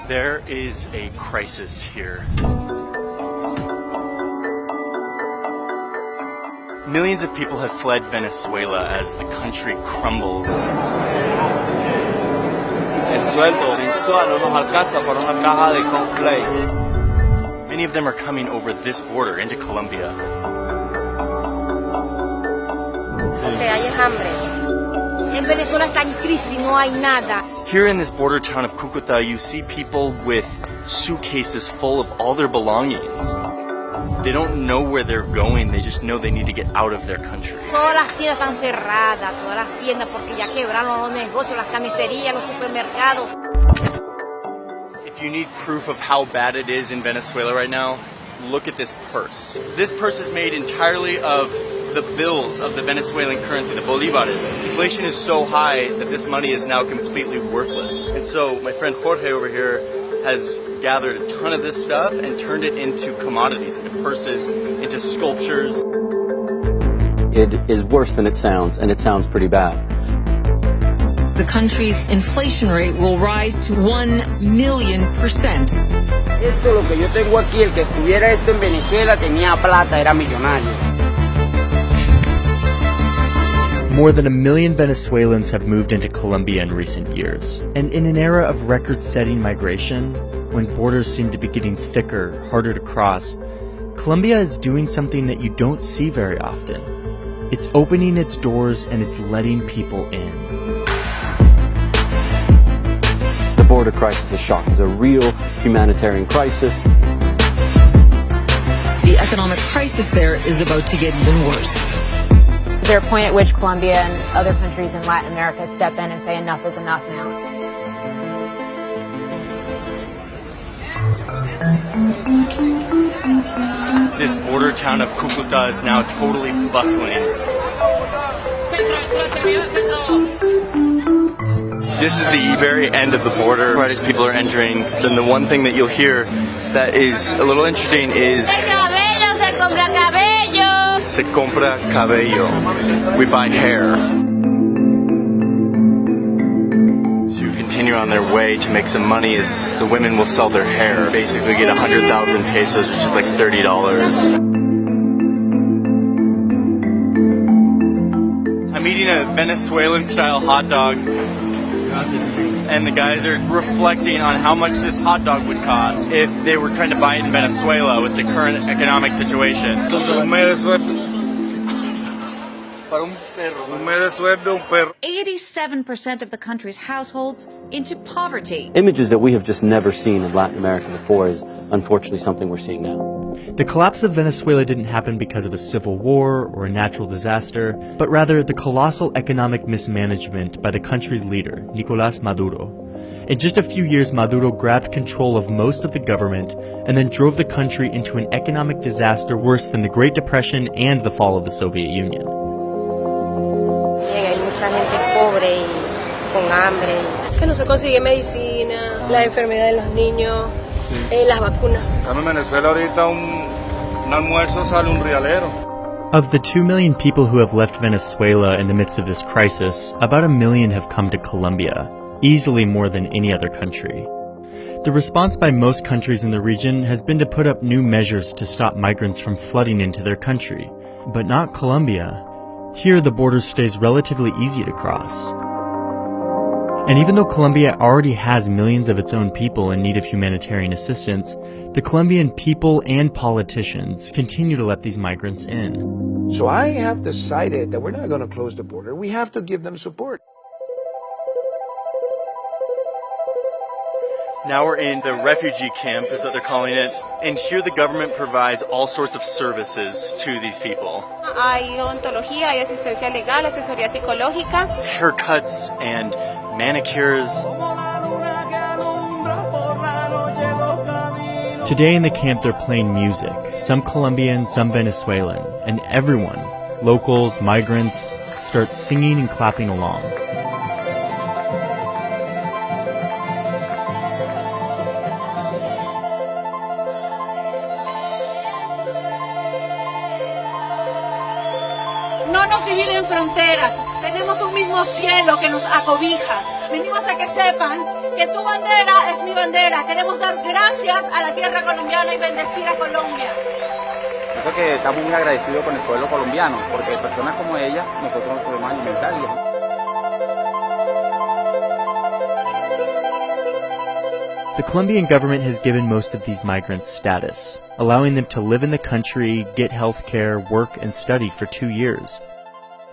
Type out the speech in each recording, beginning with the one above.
There is a crisis here. Millions of people have fled Venezuela as the country crumbles. El sueldo mensual no nos alcanza para una caja de cornflakes. Many of them are coming over this border into Colombia. Hay hambre. En Venezuela está en crisis, no hay nada. Here in this border town of Cúcuta, you see people with suitcases full of all their belongings. They don't know where they're going, they just know they need to get out of their country. Todas las tiendas están cerradas, todas las tiendas porque ya quebraron los negocios, las carnicerías, los supermercados. If you need proof of how bad it is in Venezuela right now, look at this purse. This purse is made entirely of the bills of the Venezuelan currency, the bolívares. Inflation is so high that this money is now completely worthless. And so my friend Jorge over here has gathered a ton of this stuff and turned it into commodities, into purses, into sculptures. It is worse than it sounds, and it sounds pretty bad. The country's inflation rate will rise to 1,000,000%. Esto lo que yo tengo aquí, el que estuviera esto en Venezuela tenía plata, era millonario. More than 1 million Venezuelans have moved into Colombia in recent years. And in an era of record-setting migration, when borders seem to be getting thicker, harder to cross, Colombia is doing something that you don't see very often. It's opening its doors and it's letting people in. The border crisis is shocking. It's a real humanitarian crisis. The economic crisis there is about to get even worse. Is there a point at which Colombia and other countries in Latin America step in and say enough is enough now? This border town of Cúcuta is now totally bustling. This is the very end of the border right as people are entering. So the one thing that you'll hear that is a little interesting is se compra cabello. We buy hair. So you continue on their way to make some money as the women will sell their hair. Basically get 100,000 pesos, which is like $30. I'm eating a Venezuelan-style hot dog. And the guys are reflecting on how much this hot dog would cost if they were trying to buy it in Venezuela with the current economic situation. 87% of the country's households into poverty. Images that we have just never seen in Latin America before is unfortunately something we're seeing now. The collapse of Venezuela didn't happen because of a civil war or a natural disaster, but rather the colossal economic mismanagement by the country's leader, Nicolás Maduro. In just a few years, Maduro grabbed control of most of the government and then drove the country into an economic disaster worse than the Great Depression and the fall of the Soviet Union. Hay mucha gente pobre y con hambre. Que no se consigue medicina, la enfermedad de los niños, las vacunas. En Venezuela ahorita un almuerzo sale un realero. Of the 2 million people who have left Venezuela in the midst of this crisis, about 1 million have come to Colombia, easily more than any other country. The response by most countries in the region has been to put up new measures to stop migrants from flooding into their country, but not Colombia. Here, the border stays relatively easy to cross. And even though Colombia already has millions of its own people in need of humanitarian assistance, the Colombian people and politicians continue to let these migrants in. So I have decided that we're not going to close the border. We have to give them support. Now we're in the refugee camp, is what they're calling it, and here the government provides all sorts of services to these people. Hay odontología, hay asistencia legal, asesoría psicológica. Haircuts and manicures. Today in the camp they're playing music, some Colombian, some Venezuelan, and everyone, locals, migrants, starts singing and clapping along. No nos dividen fronteras, tenemos un mismo cielo que nos acobija. Venimos a que sepan que tu bandera es mi bandera. Queremos dar gracias a la tierra colombiana y bendecir a Colombia. Eso que estamos muy agradecidos con el pueblo colombiano, porque personas como ella nosotros nos podemos alimentar. The Colombian government has given most of these migrants status, allowing them to live in the country, get health care, work, and study for 2 years.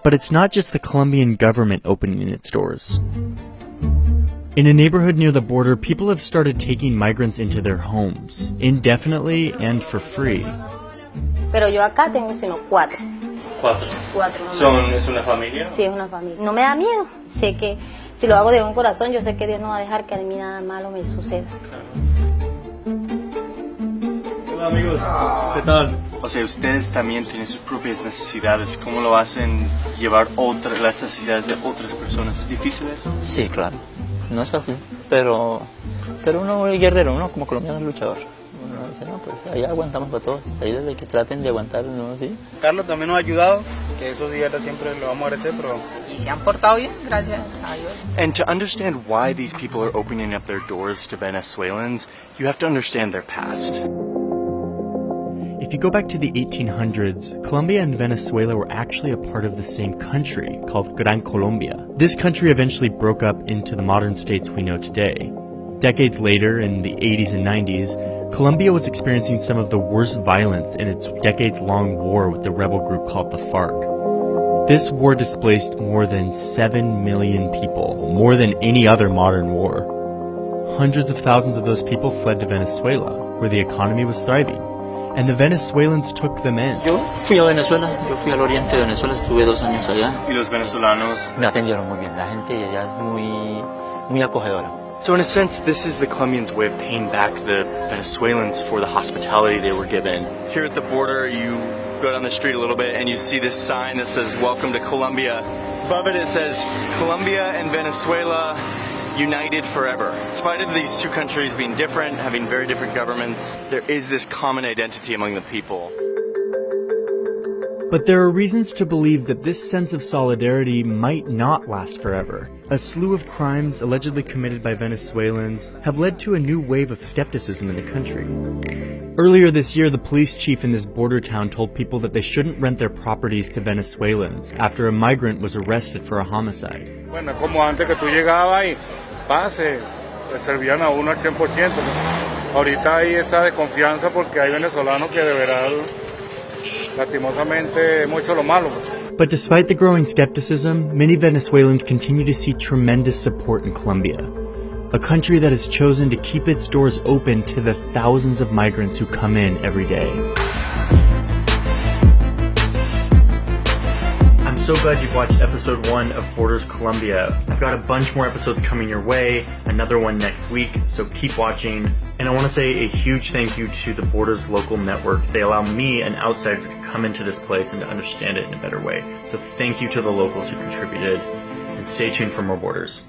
But it's not just the Colombian government opening its doors. In a neighborhood near the border, people have started taking migrants into their homes, indefinitely and for free. Pero yo acá tengo sino 4. ¿Cuatro? 4 nomás. ¿Es una familia? Sí, es una familia. No me da miedo. Sé que si lo hago de un corazón, yo sé que Dios no va a dejar que a mí nada malo me suceda. Hola amigos, ¿qué tal? O sea, ustedes también tienen sus propias necesidades. ¿Cómo lo hacen llevar las necesidades de otras personas? ¿Es difícil eso? Sí, claro. No es fácil, pero uno es guerrero, uno como colombiano es luchador. Uno dice, no, pues ahí aguantamos para todos. Ahí desde que traten de aguantar, ¿no? ¿Sí? Carlos también nos ha ayudado, que esos días siempre lo vamos a agradecer, pero... Y se han portado bien, gracias a Dios. And to understand why these people are opening up their doors to Venezuelans, you have to understand their past. If you go back to the 1800s, Colombia and Venezuela were actually a part of the same country, called Gran Colombia. This country eventually broke up into the modern states we know today. Decades later, in the 80s and 90s, Colombia was experiencing some of the worst violence in its decades-long war with the rebel group called the FARC. This war displaced more than 7 million people, more than any other modern war. Hundreds of thousands of those people fled to Venezuela, where the economy was thriving. And the Venezuelans took them in. Yo fui a Venezuela, yo fui al oriente de Venezuela, estuve 2 años allá. ¿Y los venezolanos? Me atendieron muy bien, la gente allá es muy acogedora. So in a sense, this is the Colombians' way of paying back the Venezuelans for the hospitality they were given. Here at the border, you go down the street a little bit and you see this sign that says, "Welcome to Colombia." Above it, it says, "Colombia and Venezuela united forever." In spite of these two countries being different, having very different governments, there is this common identity among the people. But there are reasons to believe that this sense of solidarity might not last forever. A slew of crimes allegedly committed by Venezuelans have led to a new wave of skepticism in the country. Earlier this year, the police chief in this border town told people that they shouldn't rent their properties to Venezuelans after a migrant was arrested for a homicide. Bueno, como antes que tú llegabas y pase, le servían a uno al 100%. Ahorita hay esa desconfianza porque hay venezolanos que de verdad, lastimosamente, hemos hecho lo malo. But despite the growing skepticism, many Venezuelans continue to see tremendous support in Colombia, a country that has chosen to keep its doors open to the thousands of migrants who come in every day. I'm so glad you've watched episode 1 of Borders Colombia. I've got a bunch more episodes coming your way, another one next week, so keep watching. And I want to say a huge thank you to the Borders local network. They allow me, an outsider, to come into this place and to understand it in a better way. So thank you to the locals who contributed, and stay tuned for more Borders.